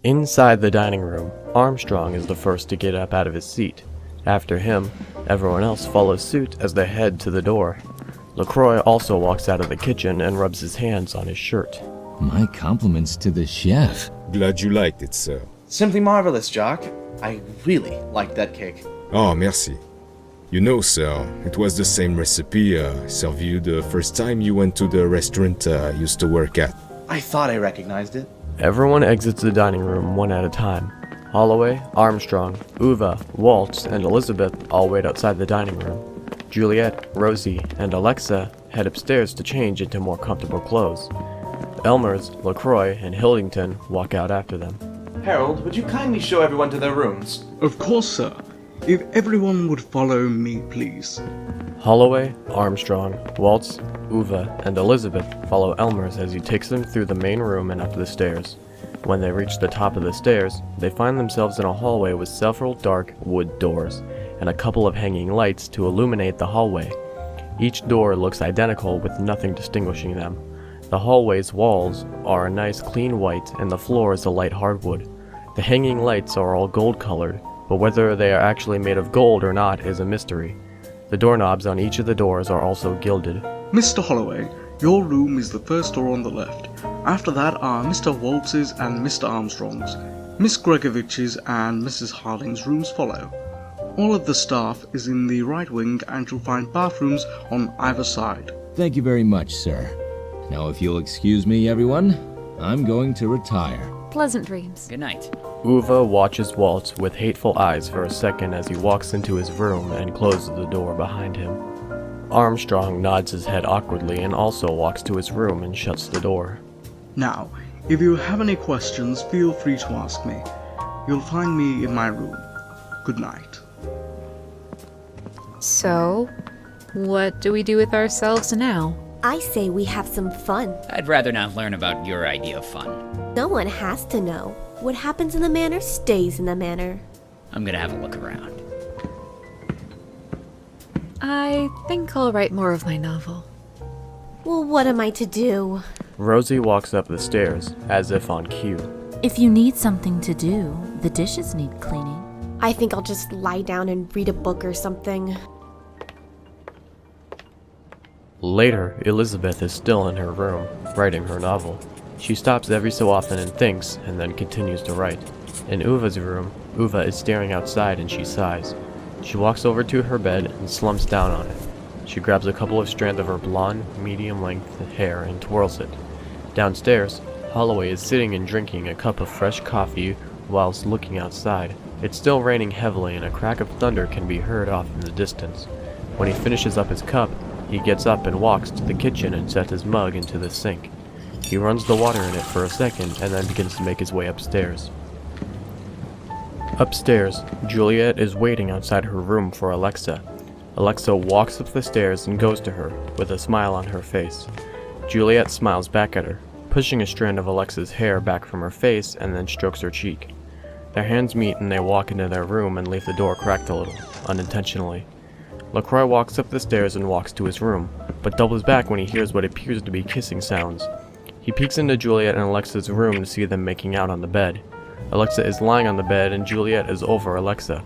Inside the dining room, Armstrong is the first to get up out of his seat. After him, everyone else follows suit as they head to the door. Lacroix also walks out of the kitchen and rubs his hands on his shirt. My compliments to the chef. Glad you liked it, sir. Simply marvelous, Jacques. I really liked that cake. Oh, merci. You know, sir, it was the same recipe served you the first time you went to the restaurant I used to work at. I thought I recognized it. Everyone exits the dining room one at a time. Holloway, Armstrong, Uva, Waltz, and Elizabeth all wait outside the dining room. Juliet, Rosie, and Alexa head upstairs to change into more comfortable clothes. Elmers, Lacroix, and Hildington walk out after them. Harold, would you kindly show everyone to their rooms? Of course, sir. If everyone would follow me, please. Holloway, Armstrong, Waltz, Uva, and Elizabeth follow Elmers as he takes them through the main room and up the stairs. When they reach the top of the stairs, they find themselves in a hallway with several dark wood doors, and a couple of hanging lights to illuminate the hallway. Each door looks identical with nothing distinguishing them. The hallway's walls are a nice clean white and the floor is a light hardwood. The hanging lights are all gold colored, but whether they are actually made of gold or not is a mystery. The doorknobs on each of the doors are also gilded. Mr. Holloway, your room is the first door on the left. After that are Mr. Waltz's and Mr. Armstrong's. Miss Gregovich's and Mrs. Harding's rooms follow. All of the staff is in the right wing and you'll find bathrooms on either side. Thank you very much, sir. Now if you'll excuse me, everyone, I'm going to retire. Pleasant dreams. Good night. Uva watches Waltz with hateful eyes for a second as he walks into his room and closes the door behind him. Armstrong nods his head awkwardly and also walks to his room and shuts the door. Now, if you have any questions, feel free to ask me. You'll find me in my room. Good night. So, what do we do with ourselves now? I say we have some fun. I'd rather not learn about your idea of fun. No one has to know. What happens in the manor stays in the manor. I'm gonna have a look around. I think I'll write more of my novel. Well, what am I to do? Rosie walks up the stairs, as if on cue. If you need something to do, the dishes need cleaning. I think I'll just lie down and read a book or something. Later, Elizabeth is still in her room, writing her novel. She stops every so often and thinks, and then continues to write. In Uva's room, Uva is staring outside and she sighs. She walks over to her bed and slumps down on it. She grabs a couple of strands of her blonde, medium-length hair and twirls it. Downstairs, Holloway is sitting and drinking a cup of fresh coffee whilst looking outside. It's still raining heavily and a crack of thunder can be heard off in the distance. When he finishes up his cup, he gets up and walks to the kitchen and sets his mug into the sink. He runs the water in it for a second and then begins to make his way upstairs. Upstairs, Juliet is waiting outside her room for Alexa. Alexa walks up the stairs and goes to her, with a smile on her face. Juliet smiles back at her, pushing a strand of Alexa's hair back from her face and then strokes her cheek. Their hands meet and they walk into their room and leave the door cracked a little, unintentionally. Lacroix walks up the stairs and walks to his room, but doubles back when he hears what appears to be kissing sounds. He peeks into Juliet and Alexa's room to see them making out on the bed. Alexa is lying on the bed and Juliet is over Alexa.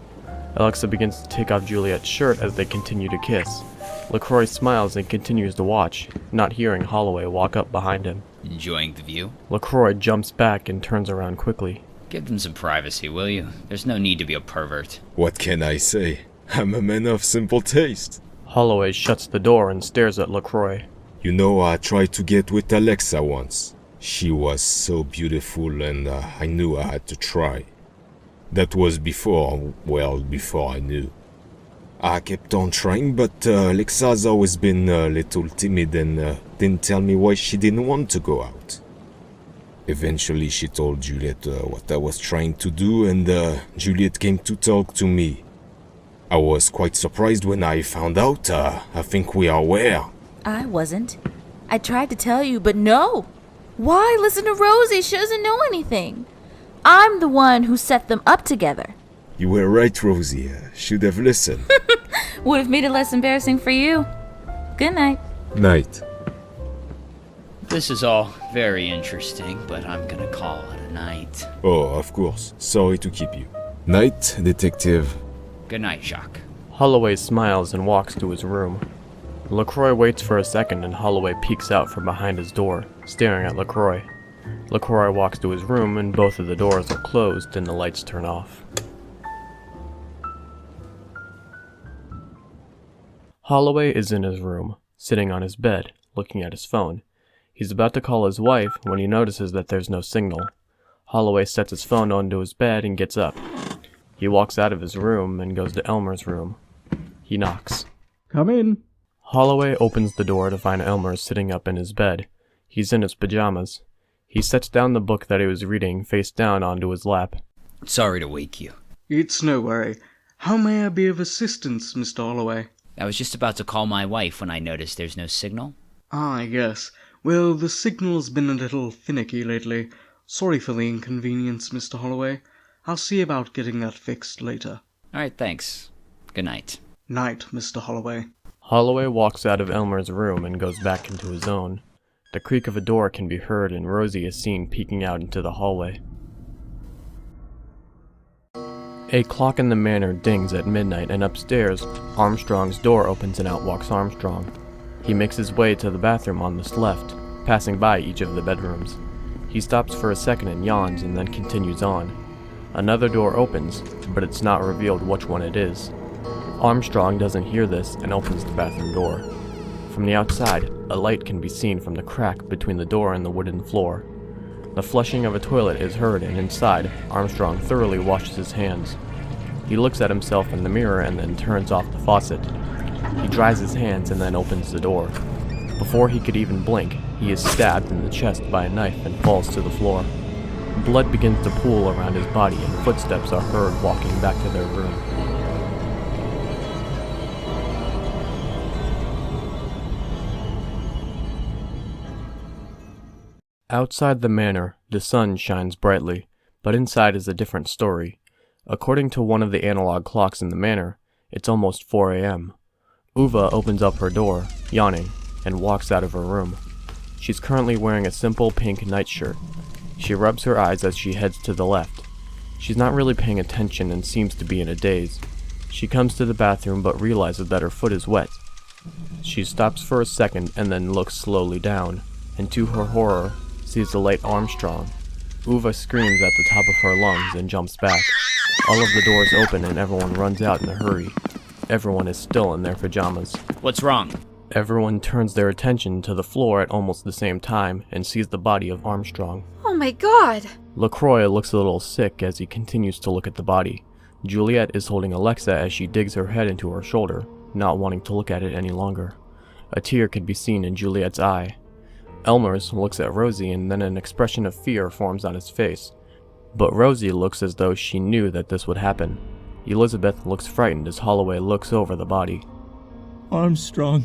Alexa begins to take off Juliet's shirt as they continue to kiss. Lacroix smiles and continues to watch, not hearing Holloway walk up behind him. Enjoying the view? Lacroix jumps back and turns around quickly. Give them some privacy, will you? There's no need to be a pervert. What can I say? I'm a man of simple taste. Holloway shuts the door and stares at Lacroix. You know, I tried to get with Alexa once. She was so beautiful and I knew I had to try. That was before I knew. I kept on trying, but Alexa's always been a little timid and didn't tell me why she didn't want to go out. Eventually she told Juliet what I was trying to do and Juliet came to talk to me. I was quite surprised when I found out. I think we are where. I wasn't. I tried to tell you, but no. Why listen to Rosie? She doesn't know anything. I'm the one who set them up together. You were right, Rosie. Should have listened. Would have made it less embarrassing for you. Good night. Night. This is all very interesting, but I'm gonna call it a night. Oh, of course. Sorry to keep you. Night, detective. Good night, Jacques. Holloway smiles and walks to his room. Lacroix waits for a second and Holloway peeks out from behind his door, staring at Lacroix. Lacroix walks to his room and both of the doors are closed and the lights turn off. Holloway is in his room, sitting on his bed, looking at his phone. He's about to call his wife when he notices that there's no signal. Holloway sets his phone onto his bed and gets up. He walks out of his room and goes to Elmers' room. He knocks. Come in. Holloway opens the door to find Elmers sitting up in his bed. He's in his pajamas. He sets down the book that he was reading face down onto his lap. Sorry to wake you. It's no worry. How may I be of assistance, Mr. Holloway? I was just about to call my wife when I noticed there's no signal. Ah, yes. Well, the signal's been a little finicky lately. Sorry for the inconvenience, Mr. Holloway. I'll see about getting that fixed later. Alright, thanks. Good night. Night, Mr. Holloway. Holloway walks out of Elmer's room and goes back into his own. The creak of a door can be heard and Rosie is seen peeking out into the hallway. A clock in the manor dings at midnight and upstairs, Armstrong's door opens and out walks Armstrong. He makes his way to the bathroom on this left, passing by each of the bedrooms. He stops for a second and yawns and then continues on. Another door opens, but it's not revealed which one it is. Armstrong doesn't hear this and opens the bathroom door. From the outside, a light can be seen from the crack between the door and the wooden floor. The flushing of a toilet is heard and inside, Armstrong thoroughly washes his hands. He looks at himself in the mirror and then turns off the faucet. He dries his hands and then opens the door. Before he could even blink, he is stabbed in the chest by a knife and falls to the floor. Blood begins to pool around his body and footsteps are heard walking back to their room. Outside the manor, the sun shines brightly, but inside is a different story. According to one of the analog clocks in the manor, it's almost 4 a.m. Uva opens up her door, yawning, and walks out of her room. She's currently wearing a simple pink nightshirt. She rubs her eyes as she heads to the left. She's not really paying attention and seems to be in a daze. She comes to the bathroom but realizes that her foot is wet. She stops for a second and then looks slowly down, and to her horror, sees the late Armstrong. Uva screams at the top of her lungs and jumps back. All of the doors open and everyone runs out in a hurry. Everyone is still in their pajamas. What's wrong? Everyone turns their attention to the floor at almost the same time and sees the body of Armstrong. Oh my god! Lacroix looks a little sick as he continues to look at the body. Juliet is holding Alexa as she digs her head into her shoulder, not wanting to look at it any longer. A tear can be seen in Juliet's eye. Elmers looks at Rosie and then an expression of fear forms on his face. But Rosie looks as though she knew that this would happen. Elizabeth looks frightened as Holloway looks over the body. Armstrong.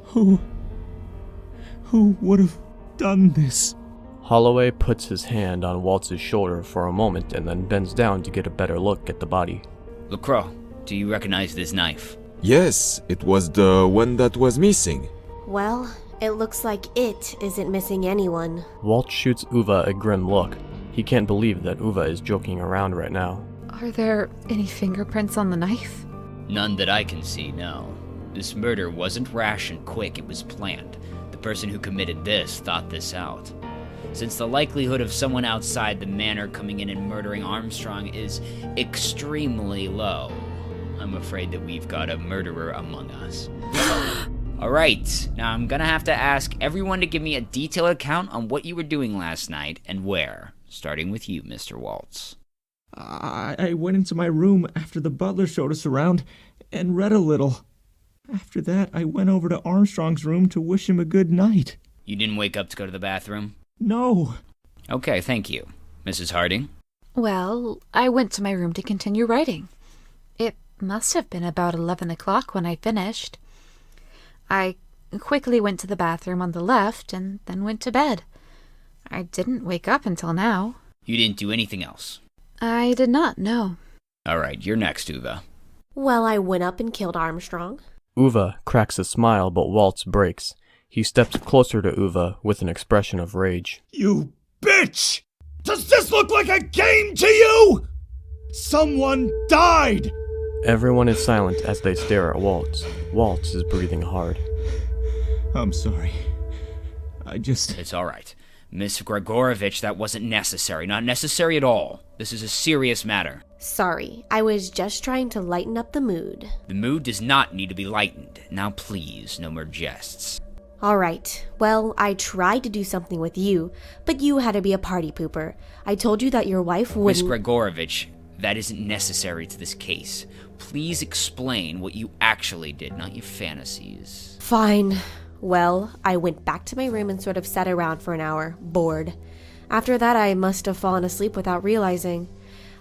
Who would have done this? Holloway puts his hand on Waltz's shoulder for a moment and then bends down to get a better look at the body. Lacroix, do you recognize this knife? Yes, it was the one that was missing. Well, it looks like it isn't missing anyone. Waltz shoots Uva a grim look. He can't believe that Uva is joking around right now. Are there any fingerprints on the knife? None that I can see, no. This murder wasn't rash and quick, it was planned. The person who committed this thought this out. Since the likelihood of someone outside the manor coming in and murdering Armstrong is extremely low, I'm afraid that we've got a murderer among us. Alright, now I'm gonna have to ask everyone to give me a detailed account on what you were doing last night and where, starting with you, Mr. Waltz. I went into my room after the butler showed us around and read a little. After that, I went over to Armstrong's room to wish him a good night. You didn't wake up to go to the bathroom? No. Okay, thank you. Mrs. Harding? Well, I went to my room to continue writing. It must have been about 11 o'clock when I finished. I quickly went to the bathroom on the left and then went to bed. I didn't wake up until now. You didn't do anything else? I did not, no. Alright, you're next, Uva. Well, I went up and killed Armstrong. Uva cracks a smile, but Waltz breaks. He steps closer to Uva with an expression of rage. You bitch! Does this look like a game to you? Someone died! Everyone is silent as they stare at Waltz. Waltz is breathing hard. I'm sorry. It's alright. Miss Gregorovich, that wasn't necessary. Not necessary at all. This is a serious matter. Sorry, I was just trying to lighten up the mood. The mood does not need to be lightened. Now please, no more jests. Alright, well, I tried to do something with you, but you had to be a party pooper. I told you that your wife wouldn't— Miss Gregorovich, that isn't necessary to this case. Please explain what you actually did, not your fantasies. Fine. Well, I went back to my room and sort of sat around for an hour, bored. After that, I must have fallen asleep without realizing.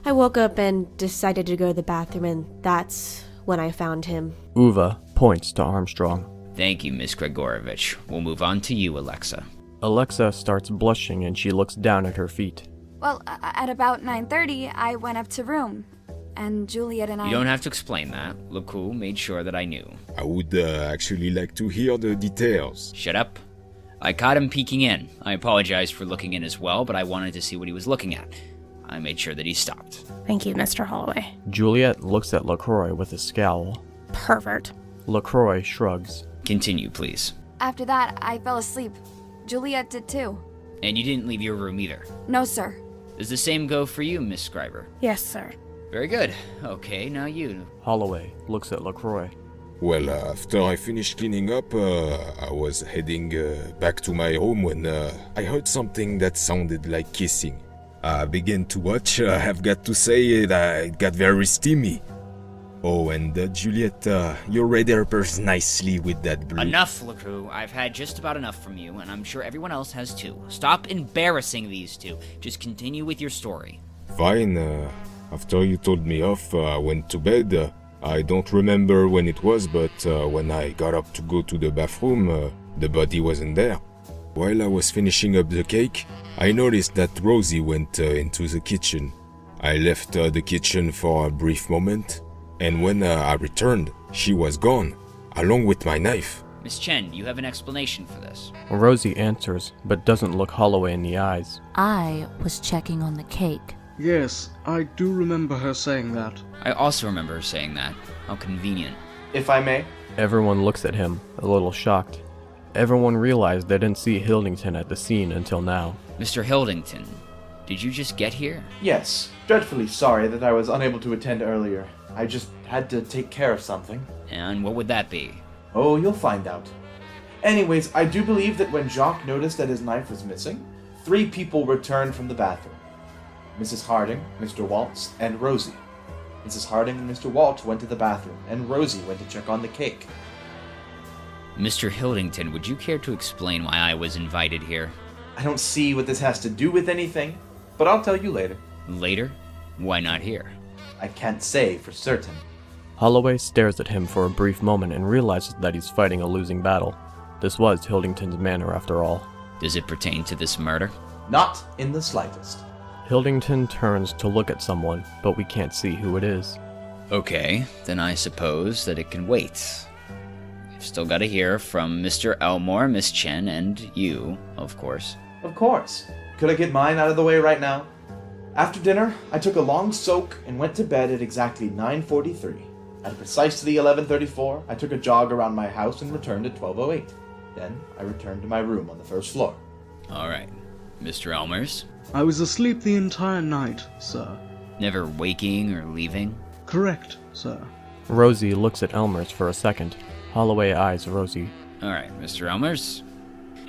I woke up and decided to go to the bathroom, and that's when I found him. Uva points to Armstrong. Thank you, Miss Gregorovich. We'll move on to you, Alexa. Alexa starts blushing and she looks down at her feet. Well, at about 9:30, I went up to room, and Juliet and I— You don't have to explain that. Lacroix made sure that I knew. I would actually like to hear the details. Shut up. I caught him peeking in. I apologize for looking in as well, but I wanted to see what he was looking at. I made sure that he stopped. Thank you, Mr. Holloway. Juliet looks at Lacroix with a scowl. Pervert. Lacroix shrugs. Continue, please. After that, I fell asleep. Juliet did too. And you didn't leave your room either? No, sir. Does the same go for you, Miss Scriber? Yes, sir. Very good. Okay, now you. Holloway looks at Lacroix. Well, after I finished cleaning up, I was heading back to my room when I heard something that sounded like kissing. I began to watch. I've got to say it got very steamy. Oh, and Juliet, you read her purse nicely with that blue. Enough, Lacroix. I've had just about enough from you, and I'm sure everyone else has too. Stop embarrassing these two. Just continue with your story. Fine. After you told me off, I went to bed. I don't remember when it was, but when I got up to go to the bathroom, the body wasn't there. While I was finishing up the cake, I noticed that Rosie went into the kitchen. I left the kitchen for a brief moment, and when I returned, she was gone, along with my knife. Miss Chen, you have an explanation for this. Rosie answers, but doesn't look Holloway in the eyes. I was checking on the cake. Yes, I do remember her saying that. I also remember her saying that. How convenient. If I may. Everyone looks at him, a little shocked. Everyone realized they didn't see Hildington at the scene until now. Mr. Hildington, did you just get here? Yes. Dreadfully sorry that I was unable to attend earlier. I just had to take care of something. And what would that be? Oh, you'll find out. Anyways, I do believe that when Jacques noticed that his knife was missing, 3 people returned from the bathroom. Mrs. Harding, Mr. Waltz, and Rosie. Mrs. Harding and Mr. Waltz went to the bathroom, and Rosie went to check on the cake. Mr. Hildington, would you care to explain why I was invited here? I don't see what this has to do with anything, but I'll tell you later. Later? Why not here? I can't say for certain. Holloway stares at him for a brief moment and realizes that he's fighting a losing battle. This was Hildington's manor after all. Does it pertain to this murder? Not in the slightest. Hildington turns to look at someone, but we can't see who it is. Okay, then I suppose that it can wait. I've still got to hear from Mr. Elmore, Miss Chen, and you, of course. Of course. Could I get mine out of the way right now? After dinner, I took a long soak and went to bed at exactly 9:43. At precisely 11:34, I took a jog around my house and returned at 12:08. Then, I returned to my room on the first floor. All right. Mr. Elmers? I was asleep the entire night, sir. Never waking or leaving? Correct, sir. Rosie looks at Elmers for a second. Holloway eyes Rosie. All right, Mr. Elmers.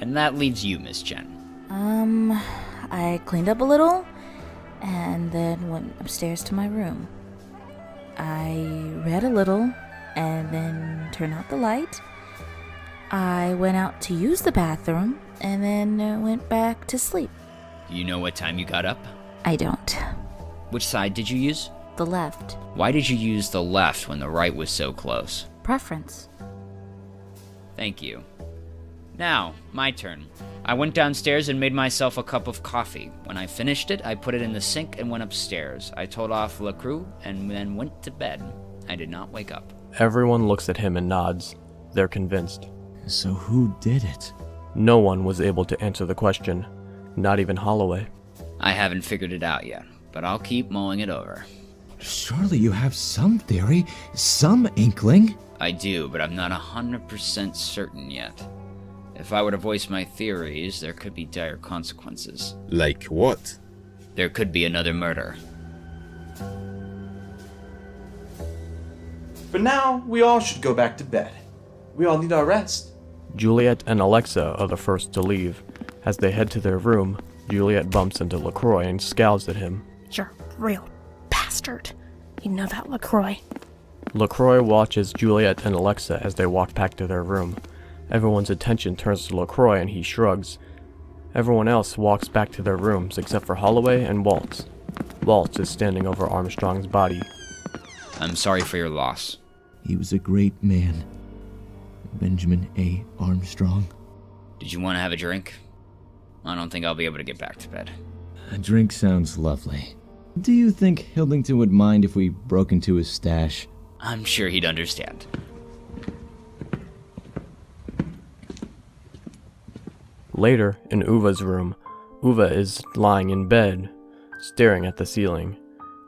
And that leaves you, Miss Chen. I cleaned up a little, and then went upstairs to my room. I read a little, and then turned out the light. I went out to use the bathroom, and then went back to sleep. Do you know what time you got up? I don't. Which side did you use? The left. Why did you use the left when the right was so close? Preference. Thank you. Now, my turn. I went downstairs and made myself a cup of coffee. When I finished it, I put it in the sink and went upstairs. I told off Lacroix and then went to bed. I did not wake up. Everyone looks at him and nods. They're convinced. So who did it? No one was able to answer the question, not even Holloway. I haven't figured it out yet, but I'll keep mulling it over. Surely you have some theory, some inkling? I do, but I'm not 100% certain yet. If I were to voice my theories, there could be dire consequences. Like what? There could be another murder. But now, we all should go back to bed. We all need our rest. Juliet and Alexa are the first to leave. As they head to their room, Juliet bumps into Lacroix and scowls at him. You're a real bastard. You know that, Lacroix. Lacroix watches Juliet and Alexa as they walk back to their room. Everyone's attention turns to Lacroix and he shrugs. Everyone else walks back to their rooms except for Holloway and Waltz. Waltz is standing over Armstrong's body. I'm sorry for your loss. He was a great man. Benjamin A. Armstrong. Did you want to have a drink? I don't think I'll be able to get back to bed. A drink sounds lovely. Do you think Hildington would mind if we broke into his stash? I'm sure he'd understand. Later, in Uva's room, Uva is lying in bed, staring at the ceiling.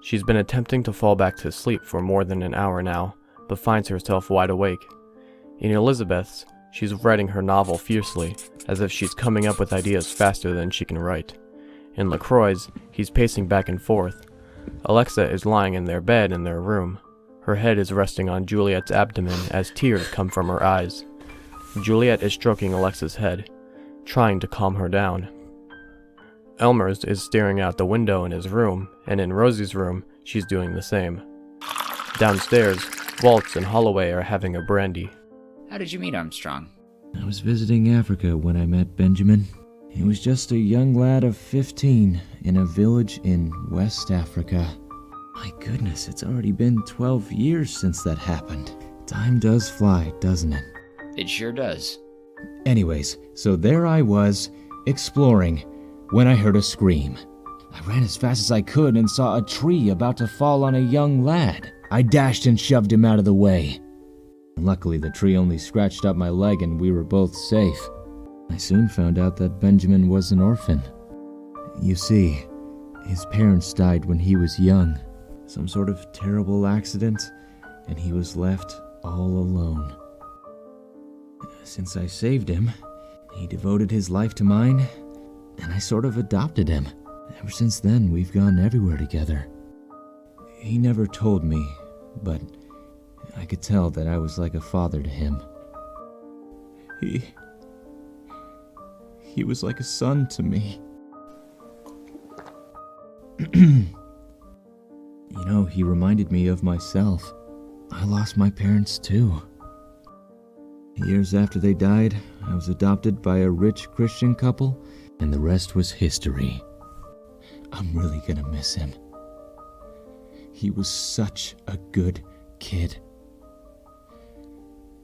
She's been attempting to fall back to sleep for more than an hour now, but finds herself wide awake. In Elizabeth's, she's writing her novel fiercely, as if she's coming up with ideas faster than she can write. In Lacroix's, he's pacing back and forth. Alexa is lying in their bed in their room. Her head is resting on Juliet's abdomen as tears come from her eyes. Juliet is stroking Alexa's head, trying to calm her down. Elmers is staring out the window in his room, and in Rosie's room, she's doing the same. Downstairs, Waltz and Holloway are having a brandy. How did you meet Armstrong? I was visiting Africa when I met Benjamin. He was just a young lad of 15 in a village in West Africa. My goodness, it's already been 12 years since that happened. Time does fly, doesn't it? It sure does. Anyways, so there I was, exploring, when I heard a scream. I ran as fast as I could and saw a tree about to fall on a young lad. I dashed and shoved him out of the way. Luckily, the tree only scratched up my leg and we were both safe. I soon found out that Benjamin was an orphan. You see, his parents died when he was young. Some sort of terrible accident, and he was left all alone. Since I saved him, he devoted his life to mine, and I sort of adopted him. Ever since then, we've gone everywhere together. He never told me, but I could tell that I was like a father to him. He was like a son to me. You know, he reminded me of myself. I lost my parents too. Years after they died, I was adopted by a rich Christian couple, and the rest was history. I'm really gonna miss him. He was such a good kid.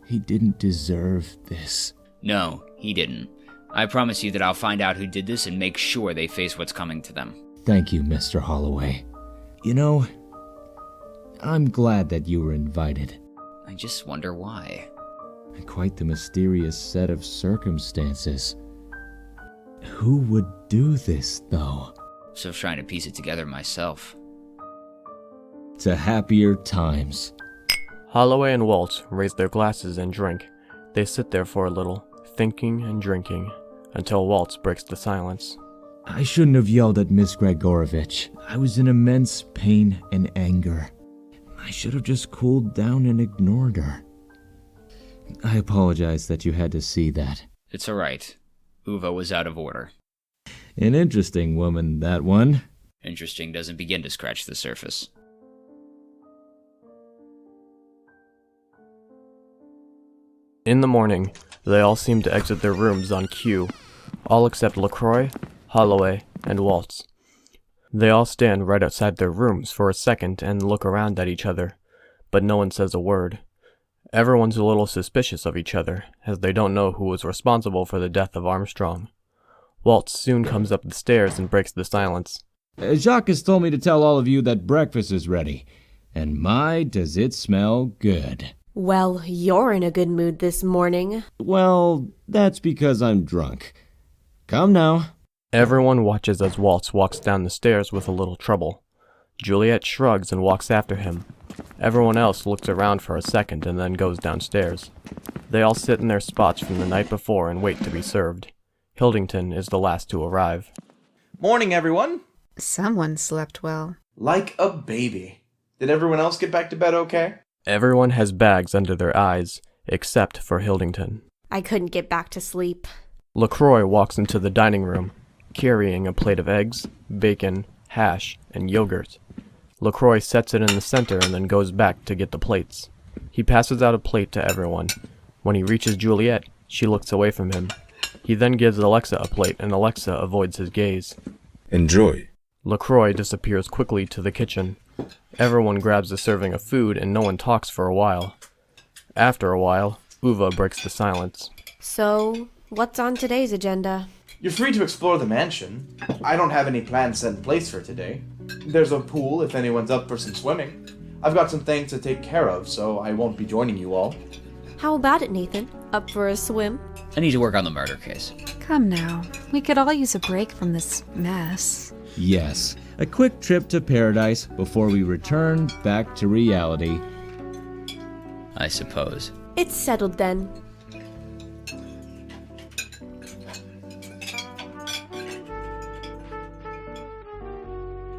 He didn't deserve this. No, he didn't. I promise you that I'll find out who did this and make sure they face what's coming to them. Thank you, Mr. Holloway. You know, I'm glad that you were invited. I just wonder why. Quite the mysterious set of circumstances. Who would do this, though? Still trying to piece it together myself. To happier times. Holloway and Waltz raise their glasses and drink. They sit there for a little, thinking and drinking, until Waltz breaks the silence. I shouldn't have yelled at Miss Gregorovich. I was in immense pain and anger. I should have just cooled down and ignored her. I apologize that you had to see that. It's alright. Uva was out of order. An interesting woman, that one. Interesting doesn't begin to scratch the surface. In the morning, they all seem to exit their rooms on cue, all except Lacroix, Holloway, and Waltz. They all stand right outside their rooms for a second and look around at each other, but no one says a word. Everyone's a little suspicious of each other, as they don't know who was responsible for the death of Armstrong. Waltz soon comes up the stairs and breaks the silence. Jacques has told me to tell all of you that breakfast is ready, and my, does it smell good. Well, you're in a good mood this morning. Well, that's because I'm drunk. Come now. Everyone watches as Waltz walks down the stairs with a little trouble. Juliet shrugs and walks after him. Everyone else looks around for a second and then goes downstairs. They all sit in their spots from the night before and wait to be served. Hildington is the last to arrive. Morning, everyone. Someone slept well. Like a baby. Did everyone else get back to bed okay? Everyone has bags under their eyes, except for Hildington. I couldn't get back to sleep. Lacroix walks into the dining room, carrying a plate of eggs, bacon, hash, and yogurt. Lacroix sets it in the center and then goes back to get the plates. He passes out a plate to everyone. When he reaches Juliet, she looks away from him. He then gives Alexa a plate and Alexa avoids his gaze. Enjoy. Lacroix disappears quickly to the kitchen. Everyone grabs a serving of food and no one talks for a while. After a while, Uva breaks the silence. So, what's on today's agenda? You're free to explore the mansion. I don't have any plans set in place for today. There's a pool if anyone's up for some swimming. I've got some things to take care of, so I won't be joining you all. How about it, Nathan? Up for a swim? I need to work on the murder case. Come now. We could all use a break from this mess. Yes, a quick trip to paradise before we return back to reality. I suppose. It's settled then.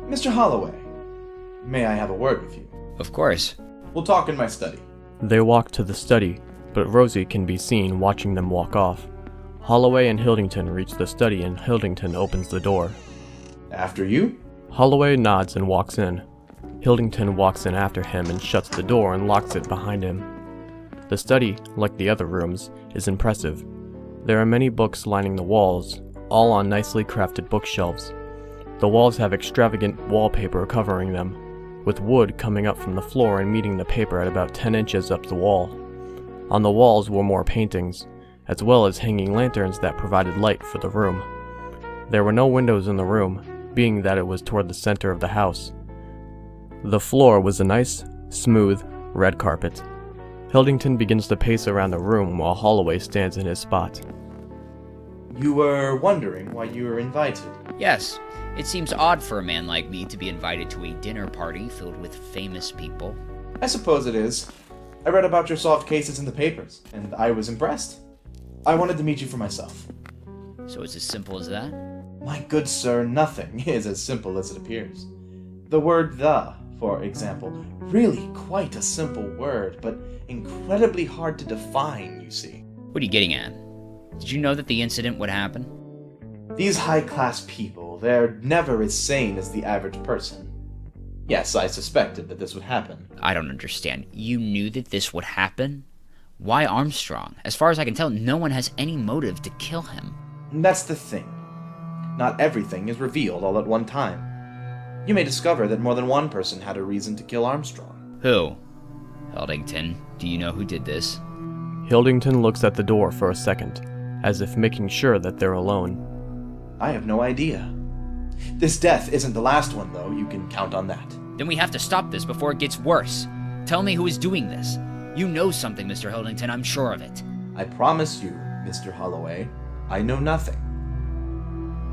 Mr. Holloway, may I have a word with you? Of course. We'll talk in my study. They walk to the study, but Rosie can be seen watching them walk off. Holloway and Hildington reach the study and Hildington opens the door. After you? Holloway nods and walks in. Hildington walks in after him and shuts the door and locks it behind him. The study, like the other rooms, is impressive. There are many books lining the walls, all on nicely crafted bookshelves. The walls have extravagant wallpaper covering them, with wood coming up from the floor and meeting the paper at about 10 inches up the wall. On the walls were more paintings, as well as hanging lanterns that provided light for the room. There were no windows in the room, being that it was toward the center of the house. The floor was a nice, smooth, red carpet. Hildington begins to pace around the room while Holloway stands in his spot. You were wondering why you were invited. Yes, it seems odd for a man like me to be invited to a dinner party filled with famous people. I suppose it is. I read about your solved cases in the papers, and I was impressed. I wanted to meet you for myself. So it's as simple as that? My good sir, nothing is as simple as it appears. The word "the," for example, really quite a simple word, but incredibly hard to define, you see. What are you getting at? Did you know that the incident would happen? These high-class people, they're never as sane as the average person. Yes, I suspected that this would happen. I don't understand. You knew that this would happen? Why Armstrong? As far as I can tell, no one has any motive to kill him. That's the thing. Not everything is revealed all at one time. You may discover that more than one person had a reason to kill Armstrong. Who? Hildington, do you know who did this? Hildington looks at the door for a second, as if making sure that they're alone. I have no idea. This death isn't the last one, though. You can count on that. Then we have to stop this before it gets worse. Tell me who is doing this. You know something, Mr. Hildington, I'm sure of it. I promise you, Mr. Holloway, I know nothing.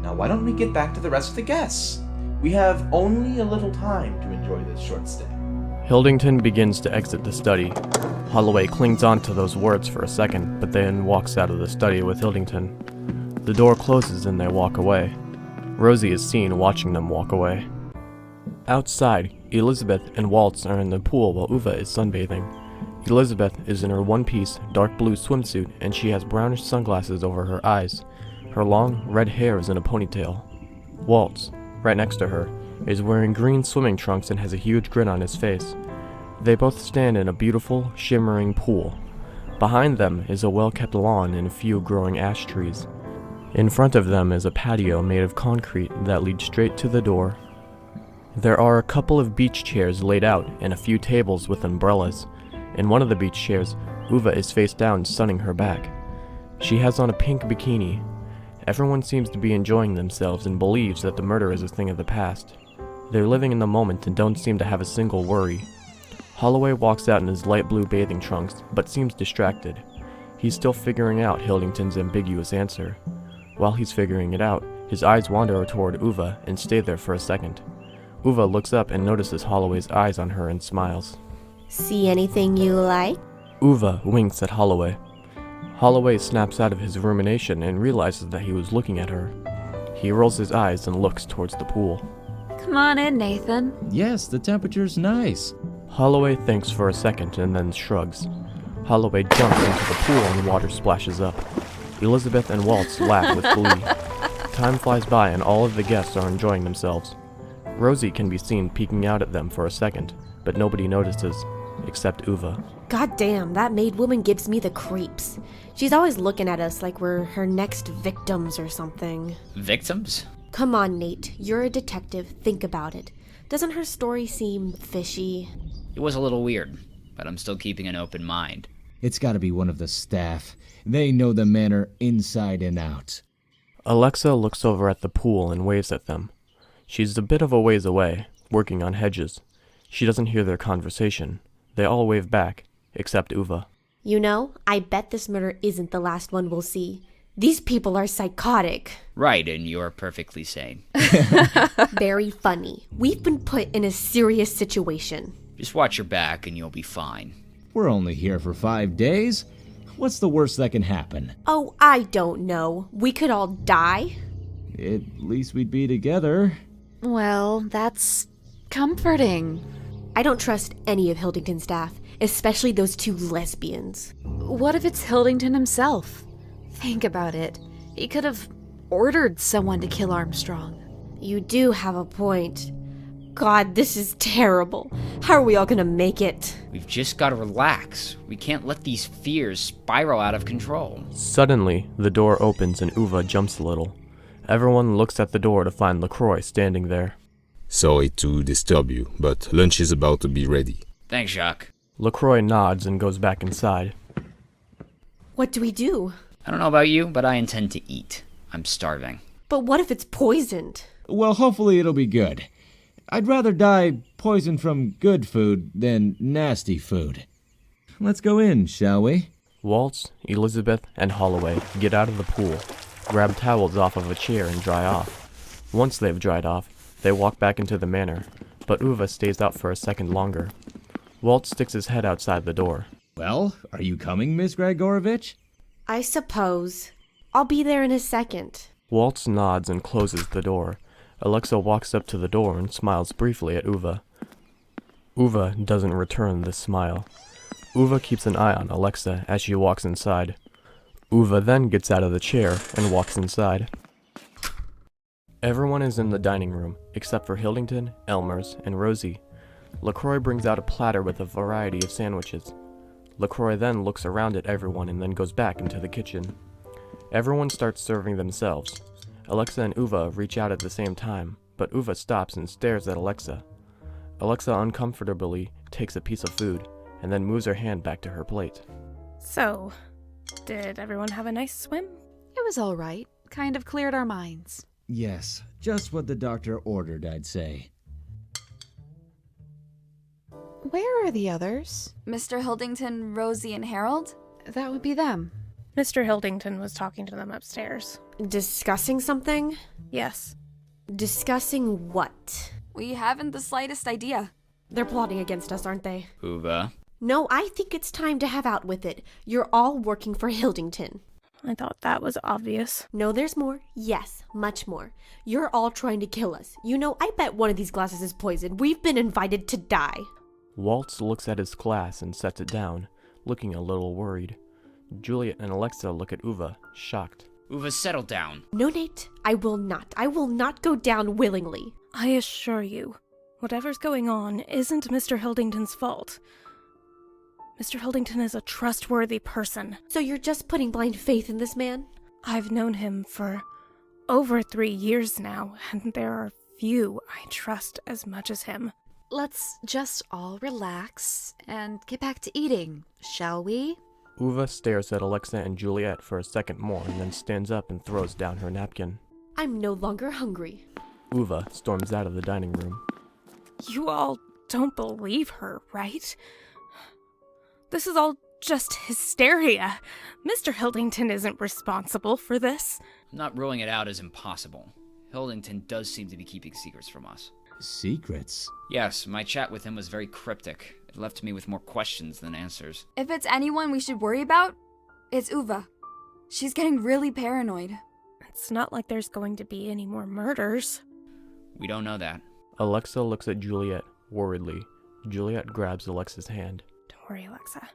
Now why don't we get back to the rest of the guests? We have only a little time to enjoy this short stay. Hildington begins to exit the study. Holloway clings on to those words for a second, but then walks out of the study with Hildington. The door closes and they walk away. Rosie is seen watching them walk away. Outside, Elizabeth and Waltz are in the pool while Uva is sunbathing. Elizabeth is in her one-piece dark blue swimsuit and she has brownish sunglasses over her eyes. Her long, red hair is in a ponytail. Waltz, right next to her, is wearing green swimming trunks and has a huge grin on his face. They both stand in a beautiful, shimmering pool. Behind them is a well-kept lawn and a few growing ash trees. In front of them is a patio made of concrete that leads straight to the door. There are a couple of beach chairs laid out and a few tables with umbrellas. In one of the beach chairs, Uva is face down, sunning her back. She has on a pink bikini. Everyone seems to be enjoying themselves and believes that the murder is a thing of the past. They're living in the moment and don't seem to have a single worry. Holloway walks out in his light blue bathing trunks, but seems distracted. He's still figuring out Hildington's ambiguous answer. While he's figuring it out, his eyes wander toward Uva and stay there for a second. Uva looks up and notices Holloway's eyes on her and smiles. See anything you like? Uva winks at Holloway. Holloway snaps out of his rumination and realizes that he was looking at her. He rolls his eyes and looks towards the pool. Come on in, Nathan. Yes, the temperature's nice. Holloway thinks for a second and then shrugs. Holloway jumps into the pool and water splashes up. Elizabeth and Waltz laugh with glee. Time flies by and all of the guests are enjoying themselves. Rosie can be seen peeking out at them for a second, but nobody notices, except Uva. God damn, that maid woman gives me the creeps. She's always looking at us like we're her next victims or something. Victims? Come on, Nate. You're a detective. Think about it. Doesn't her story seem fishy? It was a little weird, but I'm still keeping an open mind. It's gotta be one of the staff. They know the manor inside and out. Alexa looks over at the pool and waves at them. She's a bit of a ways away, working on hedges. She doesn't hear their conversation. They all wave back, except Uva. You know, I bet this murder isn't the last one we'll see. These people are psychotic. Right, and you're perfectly sane. Very funny. We've been put in a serious situation. Just watch your back and you'll be fine. We're only here for 5 days. What's the worst that can happen? Oh, I don't know. We could all die. At least we'd be together. Well, that's comforting. I don't trust any of Hildington's staff, especially those two lesbians. What if it's Hildington himself? Think about it. He could have ordered someone to kill Armstrong. You do have a point. God, this is terrible. How are we all gonna make it? We've just gotta relax. We can't let these fears spiral out of control. Suddenly, the door opens and Uva jumps a little. Everyone looks at the door to find Lacroix standing there. Sorry to disturb you, but lunch is about to be ready. Thanks, Jacques. Lacroix nods and goes back inside. What do we do? I don't know about you, but I intend to eat. I'm starving. But what if it's poisoned? Well, hopefully it'll be good. I'd rather die poisoned from good food than nasty food. Let's go in, shall we? Waltz, Elizabeth, and Holloway get out of the pool, grab towels off of a chair and dry off. Once they've dried off, they walk back into the manor, but Uva stays out for a second longer. Waltz sticks his head outside the door. Well, are you coming, Miss Gregorovich? I suppose. I'll be there in a second. Waltz nods and closes the door. Alexa walks up to the door and smiles briefly at Uva. Uva doesn't return this smile. Uva keeps an eye on Alexa as she walks inside. Uva then gets out of the chair and walks inside. Everyone is in the dining room, except for Hildington, Elmers, and Rosie. Lacroix brings out a platter with a variety of sandwiches. Lacroix then looks around at everyone and then goes back into the kitchen. Everyone starts serving themselves. Alexa and Uva reach out at the same time, but Uva stops and stares at Alexa. Alexa uncomfortably takes a piece of food, and then moves her hand back to her plate. So, did everyone have a nice swim? It was all right. Kind of cleared our minds. Yes, just what the doctor ordered, I'd say. Where are the others? Mr. Hildington, Rosie, and Harold? That would be them. Mr. Hildington was talking to them upstairs. Discussing something? Yes. Discussing what? We haven't the slightest idea. They're plotting against us, aren't they? Uva. No, I think it's time to have out with it. You're all working for Hildington. I thought that was obvious. No, there's more. Yes, much more. You're all trying to kill us. You know, I bet one of these glasses is poisoned. We've been invited to die. Waltz looks at his glass and sets it down, looking a little worried. Juliet and Alexa look at Uva, shocked. Uva, settle down. No, Nate, I will not. I will not go down willingly. I assure you, whatever's going on isn't Mr. Hildington's fault. Mr. Hildington is a trustworthy person. So you're just putting blind faith in this man? I've known him for over 3 years now, and there are few I trust as much as him. Let's just all relax and get back to eating, shall we? Uva stares at Alexa and Juliet for a second more and then stands up and throws down her napkin. I'm no longer hungry. Uva storms out of the dining room. You all don't believe her, right? This is all just hysteria. Mr. Hildington isn't responsible for this. I'm not ruling it out as impossible. Hildington does seem to be keeping secrets from us. Secrets? Yes, my chat with him was very cryptic. It left me with more questions than answers. If it's anyone we should worry about, it's Uva. She's getting really paranoid. It's not like there's going to be any more murders. We don't know that. Alexa looks at Juliet, worriedly. Juliet grabs Alexa's hand. Don't worry, Alexa.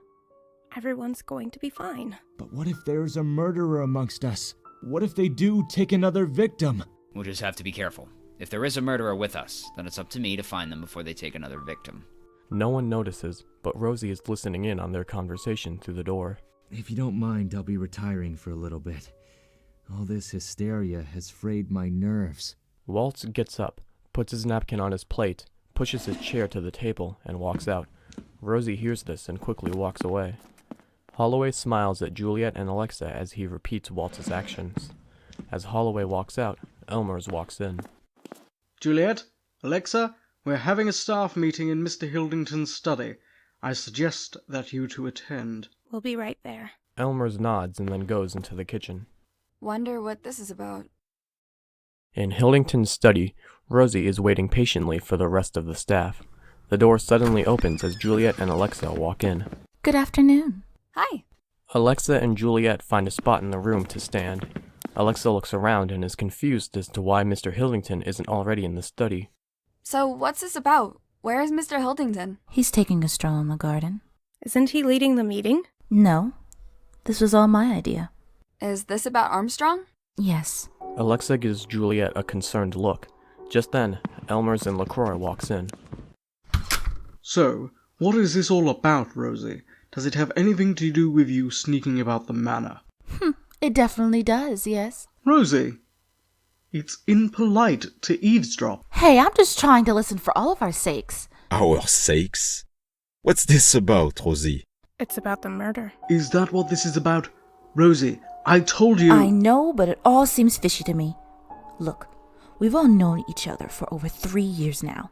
Everyone's going to be fine. But what if there's a murderer amongst us? What if they do take another victim? We'll just have to be careful. If there is a murderer with us, then it's up to me to find them before they take another victim. No one notices, but Rosie is listening in on their conversation through the door. If you don't mind, I'll be retiring for a little bit. All this hysteria has frayed my nerves. Waltz gets up, puts his napkin on his plate, pushes his chair to the table, and walks out. Rosie hears this and quickly walks away. Holloway smiles at Juliet and Alexa as he repeats Waltz's actions. As Holloway walks out, Elmers walks in. Juliet, Alexa, we're having a staff meeting in Mr. Hildington's study. I suggest that you two attend. We'll be right there. Elmers nods and then goes into the kitchen. Wonder what this is about. In Hildington's study, Rosie is waiting patiently for the rest of the staff. The door suddenly opens as Juliet and Alexa walk in. Good afternoon. Hi. Alexa and Juliet find a spot in the room to stand. Alexa looks around and is confused as to why Mr. Hildington isn't already in the study. So what's this about? Where is Mr. Hildington? He's taking a stroll in the garden. Isn't he leading the meeting? No. This was all my idea. Is this about Armstrong? Yes. Alexa gives Juliet a concerned look. Just then, Elmers and Lacroix walks in. So, what is this all about, Rosie? Does it have anything to do with you sneaking about the manor? It definitely does, yes. Rosie, it's impolite to eavesdrop. Hey, I'm just trying to listen for all of our sakes. Our sakes? What's this about, Rosie? It's about the murder. Is that what this is about? Rosie, I told you... I know, but it all seems fishy to me. Look, we've all known each other for over 3 years now.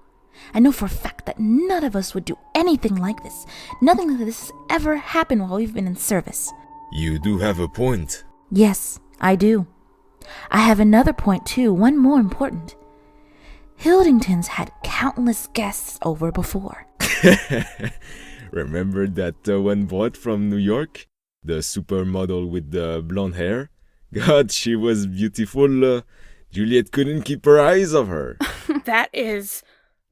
I know for a fact that none of us would do anything like this. Nothing like this has ever happened while we've been in service. You do have a point. Yes, I do. I have another point too, one more important. Hildington's had countless guests over before. Remember that one brought from New York? The supermodel with the blonde hair? God, she was beautiful. Juliet couldn't keep her eyes off her. That is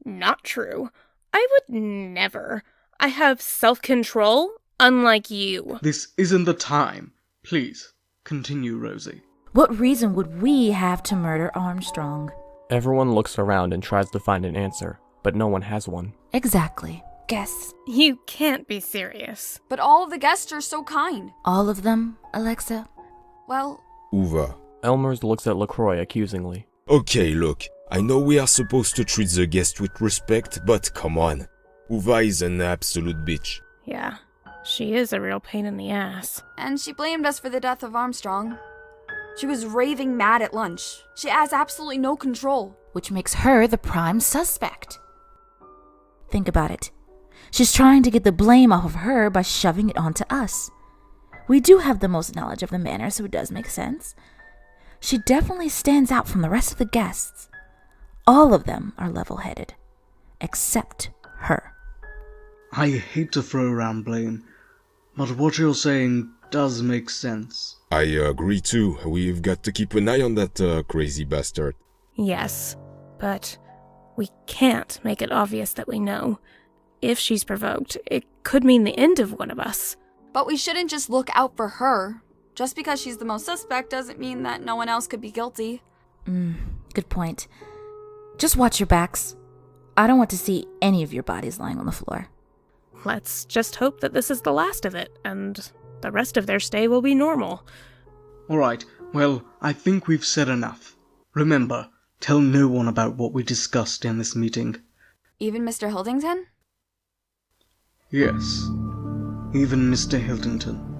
not true. I would never. I have self-control, unlike you. This isn't the time. Please, continue, Rosie. What reason would we have to murder Armstrong? Everyone looks around and tries to find an answer, but no one has one. Exactly. Guess. You can't be serious. But all of the guests are so kind. All of them, Alexa? Well... Uva. Elmers looks at Lacroix accusingly. Okay, look. I know we are supposed to treat the guest with respect, but come on. Uva is an absolute bitch. Yeah, she is a real pain in the ass. And she blamed us for the death of Armstrong. She was raving mad at lunch. She has absolutely no control. Which makes her the prime suspect. Think about it. She's trying to get the blame off of her by shoving it onto us. We do have the most knowledge of the manor, so it does make sense. She definitely stands out from the rest of the guests. All of them are level-headed. Except her. I hate to throw around blame, but what you're saying does make sense. I agree too. We've got to keep an eye on that crazy bastard. Yes, but we can't make it obvious that we know. If she's provoked, it could mean the end of one of us. But we shouldn't just look out for her. Just because she's the most suspect doesn't mean that no one else could be guilty. Good point. Just watch your backs. I don't want to see any of your bodies lying on the floor. Let's just hope that this is the last of it, and the rest of their stay will be normal. Alright, well, I think we've said enough. Remember, tell no one about what we discussed in this meeting. Even Mr. Hildington? Yes, even Mr. Hildington.